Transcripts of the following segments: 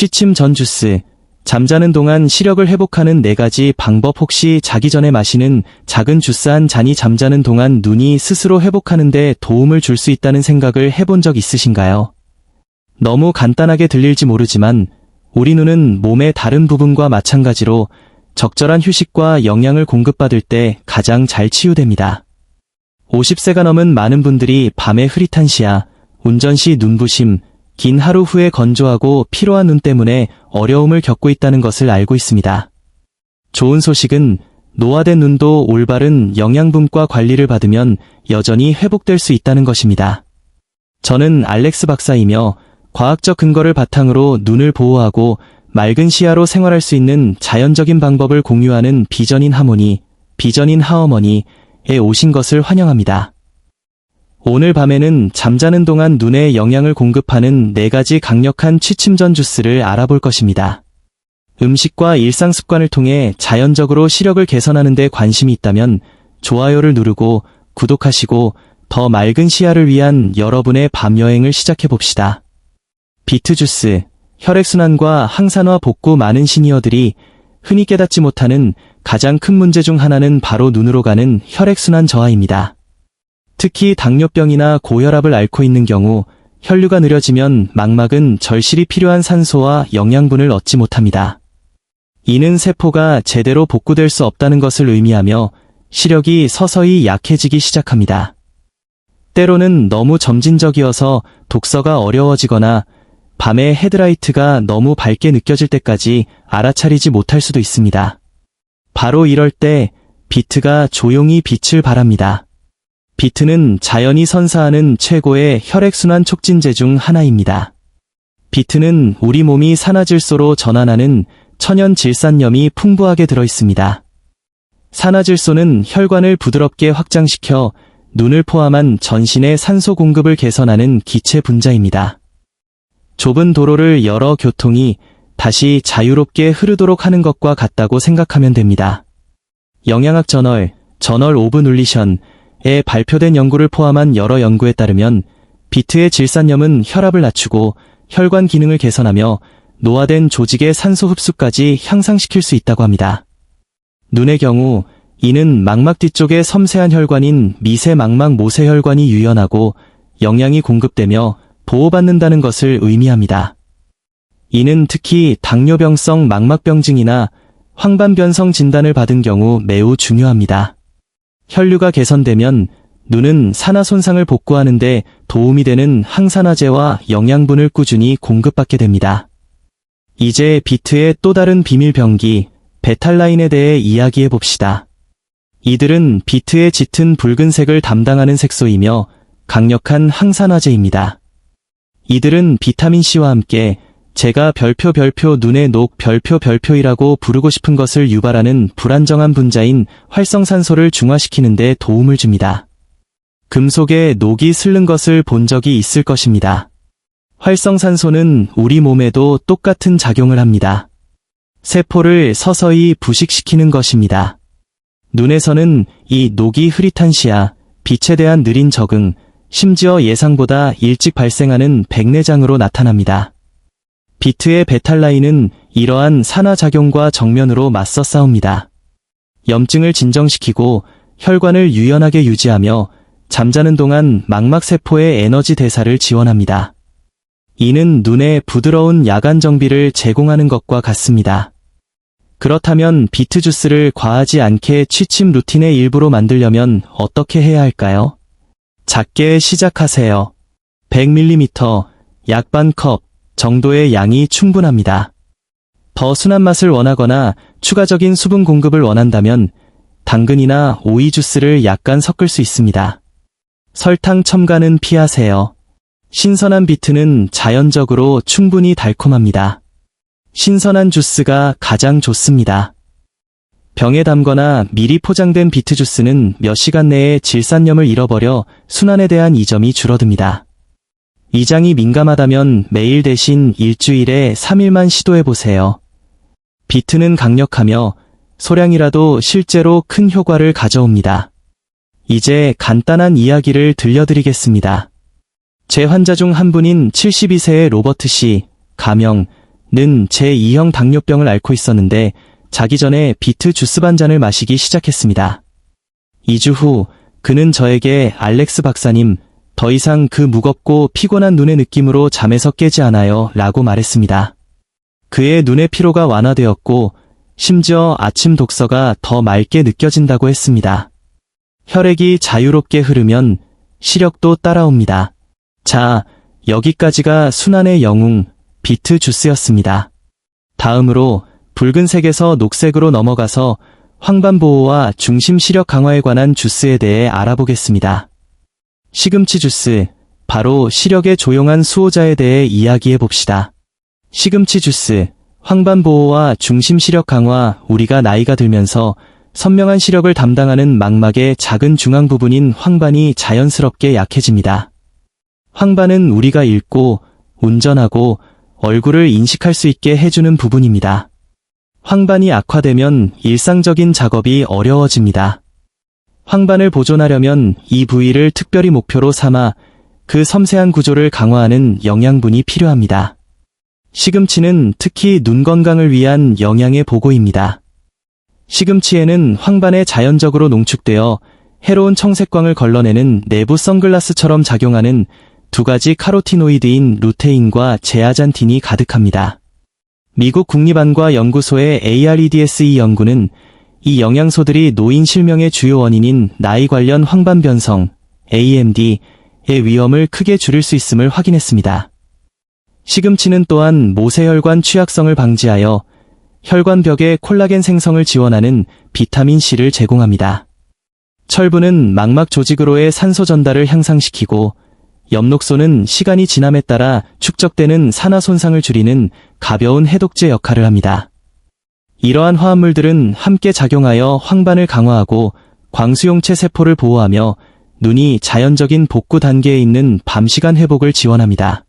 취침 전 주스. 잠자는 동안 시력을 회복하는 4가지 방법. 혹시 자기 전에 마시는 작은 주스 한 잔이 잠자는 동안 눈이 스스로 회복하는 데 도움을 줄 수 있다는 생각을 해본 적 있으신가요? 너무 간단하게 들릴지 모르지만 우리 눈은 몸의 다른 부분과 마찬가지로 적절한 휴식과 영양을 공급받을 때 가장 잘 치유됩니다. 50세가 넘은 많은 분들이 밤에 흐릿한 시야, 운전 시 눈부심, 긴 하루 후에 건조하고 피로한 눈 때문에 어려움을 겪고 있다는 것을 알고 있습니다. 좋은 소식은 노화된 눈도 올바른 영양분과 관리를 받으면 여전히 회복될 수 있다는 것입니다. 저는 알렉스 박사이며 과학적 근거를 바탕으로 눈을 보호하고 맑은 시야로 생활할 수 있는 자연적인 방법을 공유하는 비전인 하모니, 비전인 하어머니에 오신 것을 환영합니다. 오늘 밤에는 잠자는 동안 눈에 영양을 공급하는 4가지 강력한 취침 전 주스를 알아볼 것입니다. 음식과 일상 습관을 통해 자연적으로 시력을 개선하는 데 관심이 있다면 좋아요를 누르고 구독하시고 더 맑은 시야를 위한 여러분의 밤 여행을 시작해 봅시다. 비트 주스. 혈액순환과 항산화 복구. 많은 시니어들이 흔히 깨닫지 못하는 가장 큰 문제 중 하나는 바로 눈으로 가는 혈액순환 저하입니다. 특히 당뇨병이나 고혈압을 앓고 있는 경우 혈류가 느려지면 망막은 절실히 필요한 산소와 영양분을 얻지 못합니다. 이는 세포가 제대로 복구될 수 없다는 것을 의미하며 시력이 서서히 약해지기 시작합니다. 때로는 너무 점진적이어서 독서가 어려워지거나 밤에 헤드라이트가 너무 밝게 느껴질 때까지 알아차리지 못할 수도 있습니다. 바로 이럴 때 비트가 조용히 빛을 발합니다. 비트는 자연이 선사하는 최고의 혈액순환 촉진제 중 하나입니다. 비트는 우리 몸이 산화질소로 전환하는 천연 질산염이 풍부하게 들어있습니다. 산화질소는 혈관을 부드럽게 확장시켜 눈을 포함한 전신의 산소 공급을 개선하는 기체 분자입니다. 좁은 도로를 열어 교통이 다시 자유롭게 흐르도록 하는 것과 같다고 생각하면 됩니다. 영양학 저널 오브 눌리션에 발표된 연구를 포함한 여러 연구에 따르면 비트의 질산염은 혈압을 낮추고 혈관 기능을 개선하며 노화된 조직의 산소 흡수까지 향상시킬 수 있다고 합니다. 눈의 경우 이는 망막 뒤쪽의 섬세한 혈관인 미세 망막 모세혈관이 유연하고 영양이 공급되며 보호받는다는 것을 의미합니다. 이는 특히 당뇨병성 망막병증이나 황반변성 진단을 받은 경우 매우 중요합니다. 혈류가 개선되면 눈은 산화 손상을 복구하는 데 도움이 되는 항산화제와 영양분을 꾸준히 공급받게 됩니다. 이제 비트의 또 다른 비밀 병기, 베탈라인에 대해 이야기해 봅시다. 이들은 비트의 짙은 붉은색을 담당하는 색소이며 강력한 항산화제입니다. 이들은 비타민C와 함께 제가 별표 눈의 녹 별표이라고 부르고 싶은 것을 유발하는 불안정한 분자인 활성산소를 중화시키는 데 도움을 줍니다. 금속에 녹이 슬른 것을 본 적이 있을 것입니다. 활성산소는 우리 몸에도 똑같은 작용을 합니다. 세포를 서서히 부식시키는 것입니다. 눈에서는 이 녹이 흐릿한 시야, 빛에 대한 느린 적응, 심지어 예상보다 일찍 발생하는 백내장으로 나타납니다. 비트의 베탈라인은 이러한 산화작용과 정면으로 맞서 싸웁니다. 염증을 진정시키고 혈관을 유연하게 유지하며 잠자는 동안 망막세포의 에너지 대사를 지원합니다. 이는 눈에 부드러운 야간 정비를 제공하는 것과 같습니다. 그렇다면 비트 주스를 과하지 않게 취침 루틴의 일부로 만들려면 어떻게 해야 할까요? 작게 시작하세요. 100ml, 약 반 컵 정도의 양이 충분합니다. 더 순한 맛을 원하거나 추가적인 수분 공급을 원한다면 당근이나 오이 주스를 약간 섞을 수 있습니다. 설탕 첨가는 피하세요. 신선한 비트는 자연적으로 충분히 달콤합니다. 신선한 주스가 가장 좋습니다. 병에 담거나 미리 포장된 비트 주스는 몇 시간 내에 질산염을 잃어버려 순환에 대한 이점이 줄어듭니다. 위장이 민감하다면 매일 대신 일주일에 3일만 시도해보세요. 비트는 강력하며 소량이라도 실제로 큰 효과를 가져옵니다. 이제 간단한 이야기를 들려드리겠습니다. 제 환자 중 한 분인 72세의 로버트 씨, 가명, 제2형 당뇨병을 앓고 있었는데 자기 전에 비트 주스 반 잔을 마시기 시작했습니다. 2주 후 그는 저에게 알렉스 박사님, 더 이상 그 무겁고 피곤한 눈의 느낌으로 잠에서 깨지 않아요 라고 말했습니다. 그의 눈의 피로가 완화되었고 심지어 아침 독서가 더 맑게 느껴진다고 했습니다. 혈액이 자유롭게 흐르면 시력도 따라옵니다. 자, 여기까지가 순환의 영웅, 비트 주스였습니다. 다음으로 붉은색에서 녹색으로 넘어가서 황반보호와 중심 시력 강화에 관한 주스에 대해 알아보겠습니다. 시금치 주스, 바로 시력의 조용한 수호자에 대해 이야기해 봅시다. 시금치 주스, 황반보호와 중심 시력 강화. 우리가 나이가 들면서 선명한 시력을 담당하는 망막의 작은 중앙 부분인 황반이 자연스럽게 약해집니다. 황반은 우리가 읽고, 운전하고, 얼굴을 인식할 수 있게 해주는 부분입니다. 황반이 악화되면 일상적인 작업이 어려워집니다. 황반을 보존하려면 이 부위를 특별히 목표로 삼아 그 섬세한 구조를 강화하는 영양분이 필요합니다. 시금치는 특히 눈 건강을 위한 영양의 보고입니다. 시금치에는 황반에 자연적으로 농축되어 해로운 청색광을 걸러내는 내부 선글라스처럼 작용하는 두 가지 카로티노이드인 루테인과 제아잔틴이 가득합니다. 미국 국립안과 연구소의 AREDSE 연구는 이 영양소들이 노인 실명의 주요 원인인 나이 관련 황반 변성, AMD의 위험을 크게 줄일 수 있음을 확인했습니다. 시금치는 또한 모세혈관 취약성을 방지하여 혈관벽의 콜라겐 생성을 지원하는 비타민 C를 제공합니다. 철분은 망막 조직으로의 산소 전달을 향상시키고 엽록소는 시간이 지남에 따라 축적되는 산화 손상을 줄이는 가벼운 해독제 역할을 합니다. 이러한 화합물들은 함께 작용하여 황반을 강화하고 광수용체 세포를 보호하며 눈이 자연적인 복구 단계에 있는 밤시간 회복을 지원합니다.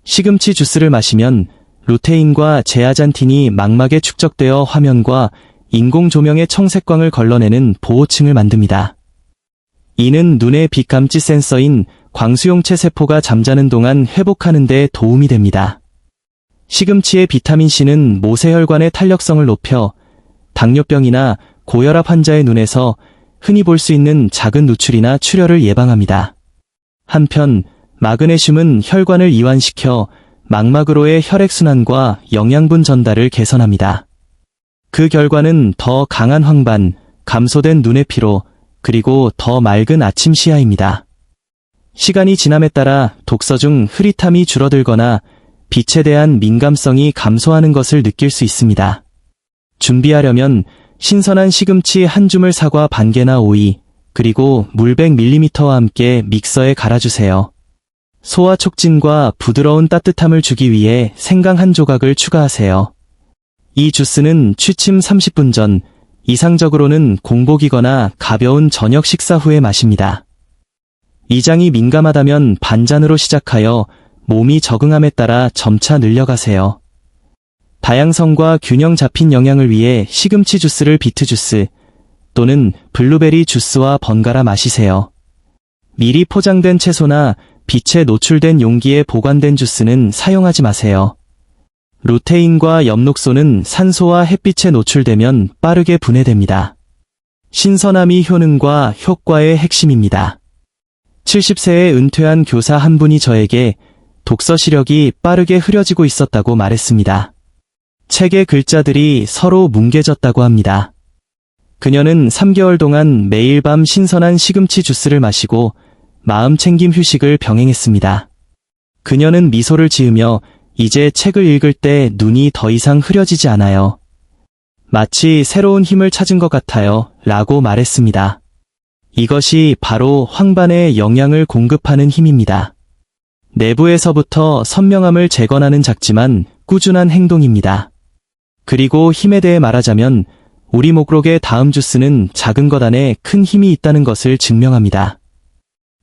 시금치 주스를 마시면 루테인과 제아잔틴이 망막에 축적되어 화면과 인공 조명의 청색광을 걸러내는 보호층을 만듭니다. 이는 눈의 빛 감지 센서인 광수용체 세포가 잠자는 동안 회복하는 데 도움이 됩니다. 시금치의 비타민C는 모세혈관의 탄력성을 높여 당뇨병이나 고혈압 환자의 눈에서 흔히 볼 수 있는 작은 누출이나 출혈을 예방합니다. 한편 마그네슘은 혈관을 이완시켜 망막으로의 혈액순환과 영양분 전달을 개선합니다. 그 결과는 더 강한 황반, 감소된 눈의 피로, 그리고 더 맑은 아침 시야입니다. 시간이 지남에 따라 독서 중 흐릿함이 줄어들거나 빛에 대한 민감성이 감소하는 것을 느낄 수 있습니다. 준비하려면 신선한 시금치 한 줌을 사과 반 개나 오이, 그리고 물 100ml와 함께 믹서에 갈아주세요. 소화 촉진과 부드러운 따뜻함을 주기 위해 생강 한 조각을 추가하세요. 이 주스는 취침 30분 전, 이상적으로는 공복이거나 가벼운 저녁 식사 후에 마십니다. 위장이 민감하다면 반잔으로 시작하여 몸이 적응함에 따라 점차 늘려가세요. 다양성과 균형 잡힌 영양을 위해 시금치 주스를 비트 주스 또는 블루베리 주스와 번갈아 마시세요. 미리 포장된 채소나 빛에 노출된 용기에 보관된 주스는 사용하지 마세요. 루테인과 엽록소는 산소와 햇빛에 노출되면 빠르게 분해됩니다. 신선함이 효능과 효과의 핵심입니다. 70세에 은퇴한 교사 한 분이 저에게 독서 시력이 빠르게 흐려지고 있었다고 말했습니다. 책의 글자들이 서로 뭉개졌다고 합니다. 그녀는 3개월 동안 매일 밤 신선한 시금치 주스를 마시고 마음 챙김 휴식을 병행했습니다. 그녀는 미소를 지으며 이제 책을 읽을 때 눈이 더 이상 흐려지지 않아요. 마치 새로운 힘을 찾은 것 같아요 라고 말했습니다. 이것이 바로 황반에 영양을 공급하는 힘입니다. 내부에서부터 선명함을 재건하는 작지만 꾸준한 행동입니다. 그리고 힘에 대해 말하자면 우리 목록의 다음 주스는 작은 것 안에 큰 힘이 있다는 것을 증명합니다.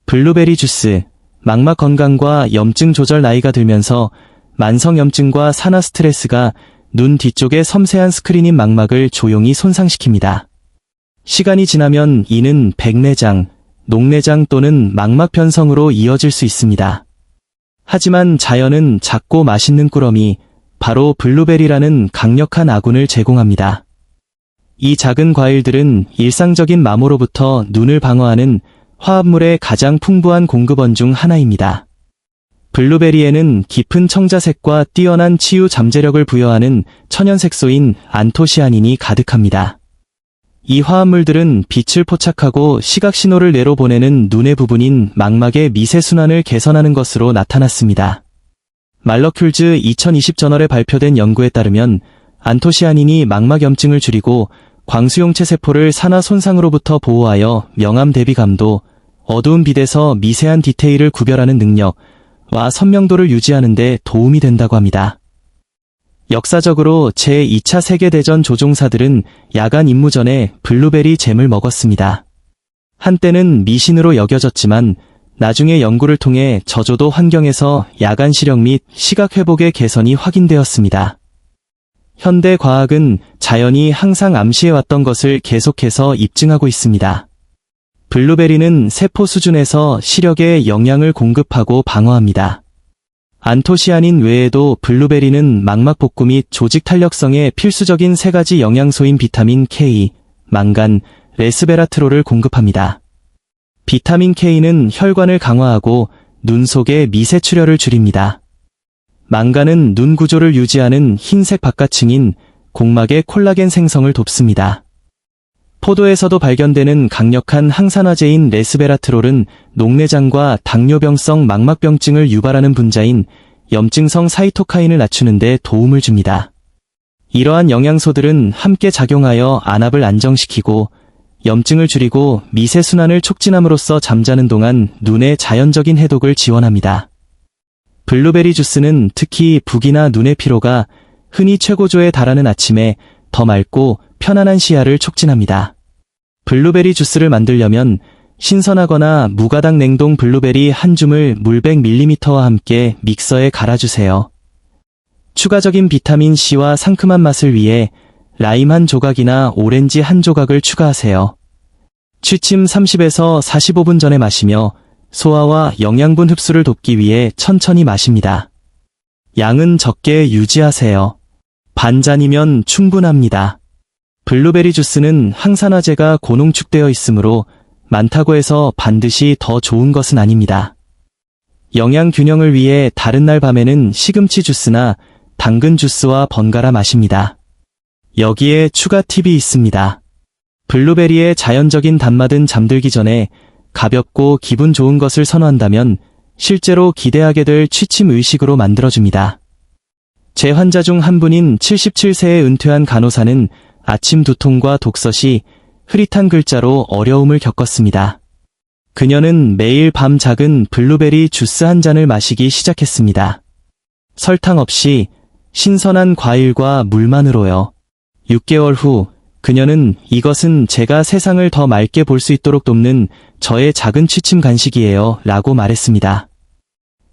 블루베리 주스, 망막 건강과 염증 조절. 나이가 들면서 만성염증과 산화 스트레스가 눈 뒤쪽의 섬세한 스크린인 망막을 조용히 손상시킵니다. 시간이 지나면 이는 백내장, 녹내장 또는 망막 변성으로 이어질 수 있습니다. 하지만 자연은 작고 맛있는 꾸러미, 바로 블루베리라는 강력한 아군을 제공합니다. 이 작은 과일들은 일상적인 마모로부터 눈을 방어하는 화합물의 가장 풍부한 공급원 중 하나입니다. 블루베리에는 깊은 청자색과 뛰어난 치유 잠재력을 부여하는 천연색소인 안토시아닌이 가득합니다. 이 화합물들은 빛을 포착하고 시각신호를 뇌로 보내는 눈의 부분인 망막의 미세순환을 개선하는 것으로 나타났습니다. 말러큘즈 2020 저널에 발표된 연구에 따르면 안토시아닌이 망막염증을 줄이고 광수용체 세포를 산화 손상으로부터 보호하여 명암 대비 감도, 어두운 빛에서 미세한 디테일을 구별하는 능력과 선명도를 유지하는 데 도움이 된다고 합니다. 역사적으로 제2차 세계대전 조종사들은 야간 임무 전에 블루베리 잼을 먹었습니다. 한때는 미신으로 여겨졌지만 나중에 연구를 통해 저조도 환경에서 야간 시력 및 시각 회복의 개선이 확인되었습니다. 현대 과학은 자연이 항상 암시해왔던 것을 계속해서 입증하고 있습니다. 블루베리는 세포 수준에서 시력에 영양을 공급하고 방어합니다. 안토시아닌 외에도 블루베리는 망막 복구 및 조직 탄력성에 필수적인 3가지 영양소인 비타민 K, 망간, 레스베라트롤을 공급합니다. 비타민 K는 혈관을 강화하고 눈 속의 미세 출혈을 줄입니다. 망간은 눈 구조를 유지하는 흰색 바깥층인 공막의 콜라겐 생성을 돕습니다. 포도에서도 발견되는 강력한 항산화제인 레스베라트롤은 녹내장과 당뇨병성 망막병증을 유발하는 분자인 염증성 사이토카인을 낮추는 데 도움을 줍니다. 이러한 영양소들은 함께 작용하여 안압을 안정시키고 염증을 줄이고 미세순환을 촉진함으로써 잠자는 동안 눈의 자연적인 해독을 지원합니다. 블루베리 주스는 특히 북이나 눈의 피로가 흔히 최고조에 달하는 아침에 더 맑고 편안한 시야를 촉진합니다. 블루베리 주스를 만들려면 신선하거나 무가당 냉동 블루베리 한 줌을 물 100ml와 함께 믹서에 갈아주세요. 추가적인 비타민 C와 상큼한 맛을 위해 라임 한 조각이나 오렌지 한 조각을 추가하세요. 취침 30에서 45분 전에 마시며 소화와 영양분 흡수를 돕기 위해 천천히 마십니다. 양은 적게 유지하세요. 반 잔이면 충분합니다. 블루베리 주스는 항산화제가 고농축되어 있으므로 많다고 해서 반드시 더 좋은 것은 아닙니다. 영양 균형을 위해 다른 날 밤에는 시금치 주스나 당근 주스와 번갈아 마십니다. 여기에 추가 팁이 있습니다. 블루베리의 자연적인 단맛은 잠들기 전에 가볍고 기분 좋은 것을 선호한다면 실제로 기대하게 될 취침 의식으로 만들어줍니다. 제 환자 중 한 분인 77세의 은퇴한 간호사는 아침 두통과 독서 시 흐릿한 글자로 어려움을 겪었습니다. 그녀는 매일 밤 작은 블루베리 주스 한 잔을 마시기 시작했습니다. 설탕 없이 신선한 과일과 물만으로요. 6개월 후 그녀는 이것은 제가 세상을 더 맑게 볼 수 있도록 돕는 저의 작은 취침 간식이에요 라고 말했습니다.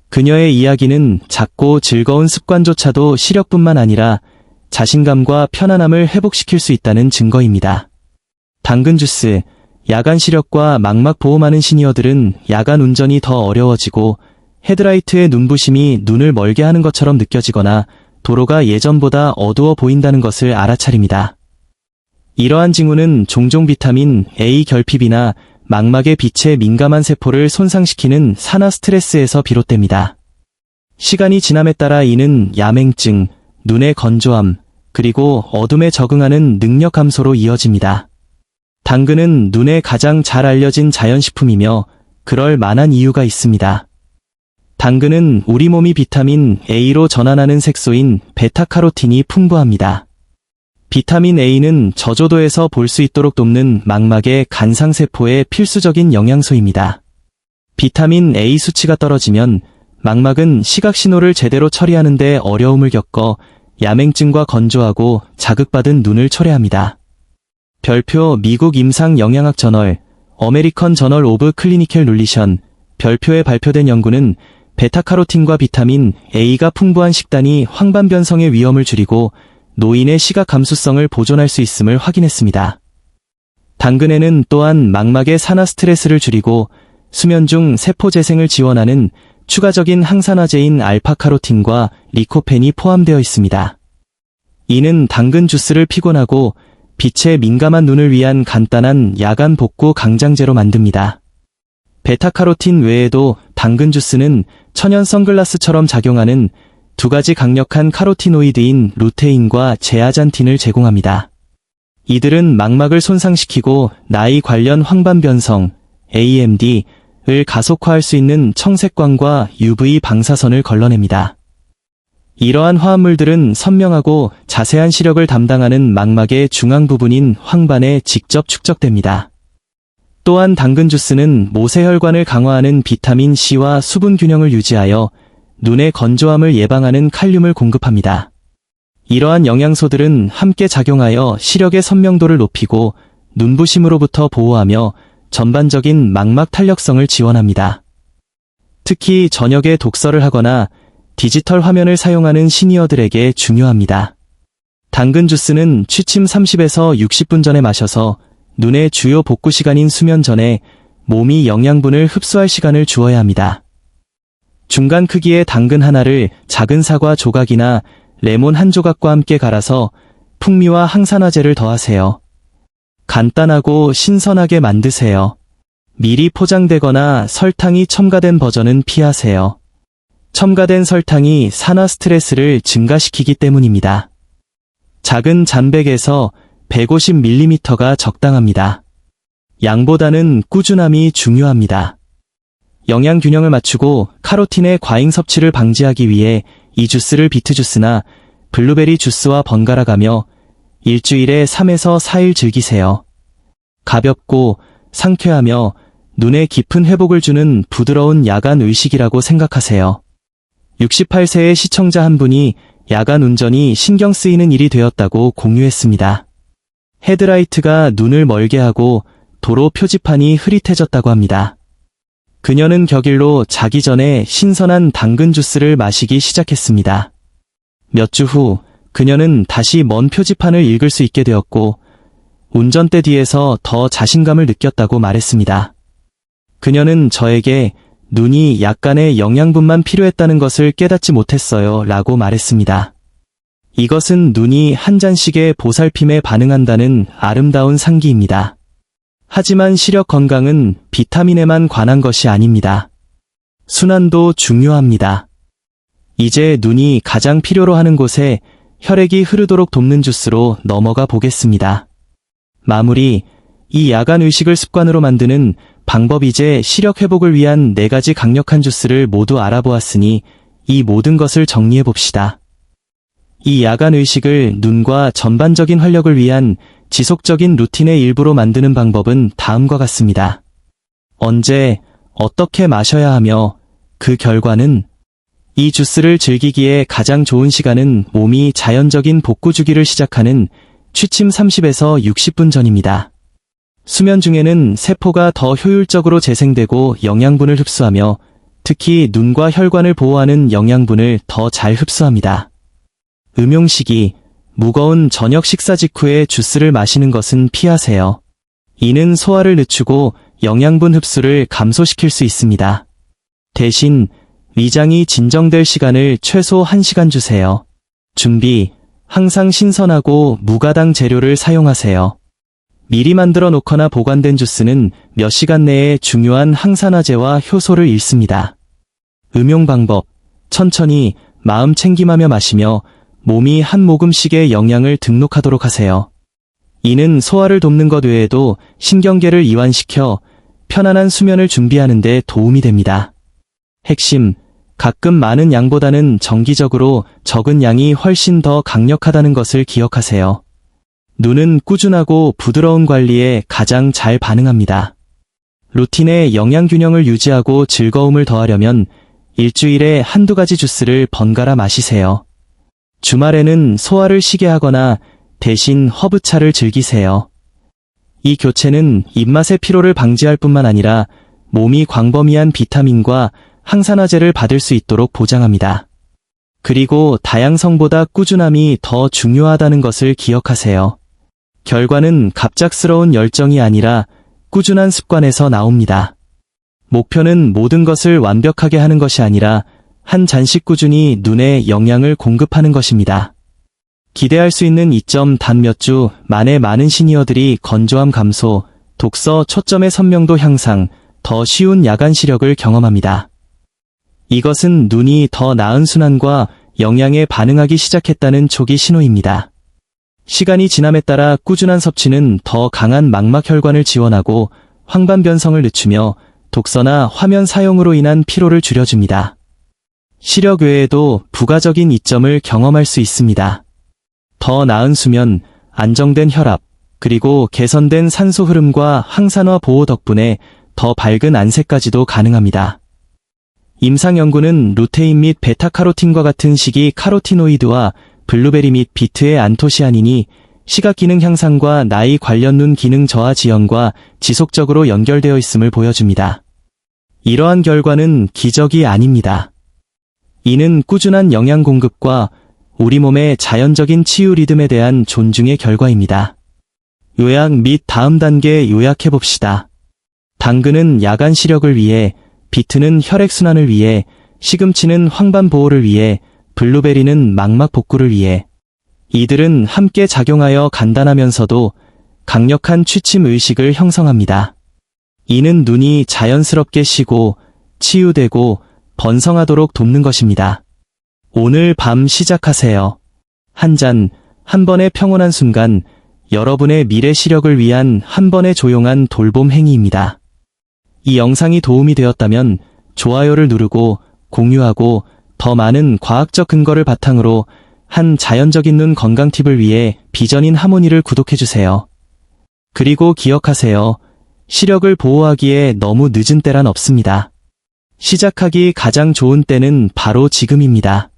그녀의 이야기는 작고 즐거운 습관조차도 시력뿐만 아니라 자신감과 편안함을 회복시킬 수 있다는 증거입니다. 당근 주스, 야간 시력과 망막 보호하는 시니어들은 야간 운전이 더 어려워지고 헤드라이트의 눈부심이 눈을 멀게 하는 것처럼 느껴지거나 도로가 예전보다 어두워 보인다는 것을 알아차립니다. 이러한 징후는 종종 비타민 A 결핍이나 망막의 빛에 민감한 세포를 손상시키는 산화 스트레스에서 비롯됩니다. 시간이 지남에 따라 이는 야맹증, 눈의 건조함, 그리고 어둠에 적응하는 능력 감소로 이어집니다. 당근은 눈에 가장 잘 알려진 자연식품이며 그럴 만한 이유가 있습니다. 당근은 우리 몸이 비타민 A로 전환하는 색소인 베타카로틴이 풍부합니다. 비타민 A는 저조도에서 볼 수 있도록 돕는 망막의 간상세포의 필수적인 영양소입니다. 비타민 A 수치가 떨어지면 망막은 시각신호를 제대로 처리하는 데 어려움을 겪어 야맹증과 건조하고 자극받은 눈을 초래합니다. 별표 미국 임상영양학 저널, 어메리컨 저널 오브 클리니컬 눌리션, 별표에 발표된 연구는 베타카로틴과 비타민 A가 풍부한 식단이 황반변성의 위험을 줄이고 노인의 시각 감수성을 보존할 수 있음을 확인했습니다. 당근에는 또한 망막의 산화 스트레스를 줄이고 수면 중 세포 재생을 지원하는 추가적인 항산화제인 알파카로틴과 리코펜이 포함되어 있습니다. 이는 당근 주스를 피곤하고 빛에 민감한 눈을 위한 간단한 야간 복구 강장제로 만듭니다. 베타카로틴 외에도 당근 주스는 천연 선글라스처럼 작용하는 두 가지 강력한 카로티노이드인 루테인과 제아잔틴을 제공합니다. 이들은 망막을 손상시키고 나이 관련 황반 변성, AMD를 가속화할 수 있는 청색광과 UV 방사선을 걸러냅니다. 이러한 화합물들은 선명하고 자세한 시력을 담당하는 망막의 중앙 부분인 황반에 직접 축적됩니다. 또한 당근 주스는 모세혈관을 강화하는 비타민 C와 수분 균형을 유지하여 눈의 건조함을 예방하는 칼륨을 공급합니다. 이러한 영양소들은 함께 작용하여 시력의 선명도를 높이고 눈부심으로부터 보호하며 전반적인 망막 탄력성을 지원합니다. 특히 저녁에 독서를 하거나 디지털 화면을 사용하는 시니어들에게 중요합니다. 당근 주스는 취침 30에서 60분 전에 마셔서 눈의 주요 복구 시간인 수면 전에 몸이 영양분을 흡수할 시간을 주어야 합니다. 중간 크기의 당근 하나를 작은 사과 조각이나 레몬 한 조각과 함께 갈아서 풍미와 항산화제를 더하세요. 간단하고 신선하게 만드세요. 미리 포장되거나 설탕이 첨가된 버전은 피하세요. 첨가된 설탕이 산화 스트레스를 증가시키기 때문입니다. 작은 잔백에서 150ml가 적당합니다. 양보다는 꾸준함이 중요합니다. 영양 균형을 맞추고 카로틴의 과잉 섭취를 방지하기 위해 이 주스를 비트 주스나 블루베리 주스와 번갈아가며 일주일에 3에서 4일 즐기세요. 가볍고 상쾌하며 눈에 깊은 회복을 주는 부드러운 야간 의식이라고 생각하세요. 68세의 시청자 한 분이 야간 운전이 신경 쓰이는 일이 되었다고 공유했습니다. 헤드라이트가 눈을 멀게 하고 도로 표지판이 흐릿해졌다고 합니다. 그녀는 격일로 자기 전에 신선한 당근 주스를 마시기 시작했습니다. 몇 주 후 그녀는 다시 먼 표지판을 읽을 수 있게 되었고 운전대 뒤에서 더 자신감을 느꼈다고 말했습니다. 그녀는 저에게 눈이 약간의 영양분만 필요했다는 것을 깨닫지 못했어요 라고 말했습니다. 이것은 눈이 한 잔씩의 보살핌에 반응한다는 아름다운 상기입니다. 하지만 시력 건강은 비타민에만 관한 것이 아닙니다. 순환도 중요합니다. 이제 눈이 가장 필요로 하는 곳에 혈액이 흐르도록 돕는 주스로 넘어가 보겠습니다. 마무리, 이 야간 의식을 습관으로 만드는 방법이제 시력 회복을 위한 4가지 강력한 주스를 모두 알아보았으니 이 모든 것을 정리해 봅시다. 이 야간 의식을 눈과 전반적인 활력을 위한 지속적인 루틴의 일부로 만드는 방법은 다음과 같습니다. 언제, 어떻게 마셔야 하며 그 결과는 이 주스를 즐기기에 가장 좋은 시간은 몸이 자연적인 복구 주기를 시작하는 취침 30에서 60분 전입니다. 수면 중에는 세포가 더 효율적으로 재생되고 영양분을 흡수하며 특히 눈과 혈관을 보호하는 영양분을 더 잘 흡수합니다. 음용 시기, 무거운 저녁 식사 직후에 주스를 마시는 것은 피하세요. 이는 소화를 늦추고 영양분 흡수를 감소시킬 수 있습니다. 대신 위장이 진정될 시간을 최소 1시간 주세요. 준비, 항상 신선하고 무가당 재료를 사용하세요. 미리 만들어 놓거나 보관된 주스는 몇 시간 내에 중요한 항산화제와 효소를 잃습니다. 음용 방법, 천천히 마음 챙김하며 마시며 몸이 한 모금씩의 영양을 등록하도록 하세요. 이는 소화를 돕는 것 외에도 신경계를 이완시켜 편안한 수면을 준비하는 데 도움이 됩니다. 핵심, 가끔 많은 양보다는 정기적으로 적은 양이 훨씬 더 강력하다는 것을 기억하세요. 눈은 꾸준하고 부드러운 관리에 가장 잘 반응합니다. 루틴의 영양 균형을 유지하고 즐거움을 더하려면 일주일에 1~2가지 주스를 번갈아 마시세요. 주말에는 소화를 쉬게 하거나 대신 허브차를 즐기세요. 이 교체는 입맛의 피로를 방지할 뿐만 아니라 몸이 광범위한 비타민과 항산화제를 받을 수 있도록 보장합니다. 그리고 다양성보다 꾸준함이 더 중요하다는 것을 기억하세요. 결과는 갑작스러운 열정이 아니라 꾸준한 습관에서 나옵니다. 목표는 모든 것을 완벽하게 하는 것이 아니라 한 잔씩 꾸준히 눈에 영양을 공급하는 것입니다. 기대할 수 있는 이점 단 몇 주 만에 많은 시니어들이 건조함 감소, 독서 초점의 선명도 향상, 더 쉬운 야간 시력을 경험합니다. 이것은 눈이 더 나은 순환과 영양에 반응하기 시작했다는 초기 신호입니다. 시간이 지남에 따라 꾸준한 섭취는 더 강한 망막혈관을 지원하고 황반 변성을 늦추며 독서나 화면 사용으로 인한 피로를 줄여줍니다. 시력 외에도 부가적인 이점을 경험할 수 있습니다. 더 나은 수면, 안정된 혈압, 그리고 개선된 산소 흐름과 항산화 보호 덕분에 더 밝은 안색까지도 가능합니다. 임상 연구는 루테인 및 베타카로틴과 같은 식이 카로티노이드와 블루베리 및 비트의 안토시아닌이 시각 기능 향상과 나이 관련 눈 기능 저하 지연과 지속적으로 연결되어 있음을 보여줍니다. 이러한 결과는 기적이 아닙니다. 이는 꾸준한 영양 공급과 우리 몸의 자연적인 치유 리듬에 대한 존중의 결과입니다. 요약 및 다음 단계 요약해봅시다. 당근은 야간 시력을 위해, 비트는 혈액순환을 위해, 시금치는 황반 보호를 위해, 블루베리는 망막 복구를 위해. 이들은 함께 작용하여 간단하면서도 강력한 취침 의식을 형성합니다. 이는 눈이 자연스럽게 쉬고 치유되고 번성하도록 돕는 것입니다. 오늘 밤 시작하세요. 한 잔, 한 번의 평온한 순간, 여러분의 미래 시력을 위한 한 번의 조용한 돌봄 행위입니다. 이 영상이 도움이 되었다면 좋아요를 누르고 공유하고 더 많은 과학적 근거를 바탕으로 한 자연적인 눈 건강 팁을 위해 비전인 하모니를 구독해주세요. 그리고 기억하세요. 시력을 보호하기에 너무 늦은 때란 없습니다. 시작하기 가장 좋은 때는 바로 지금입니다.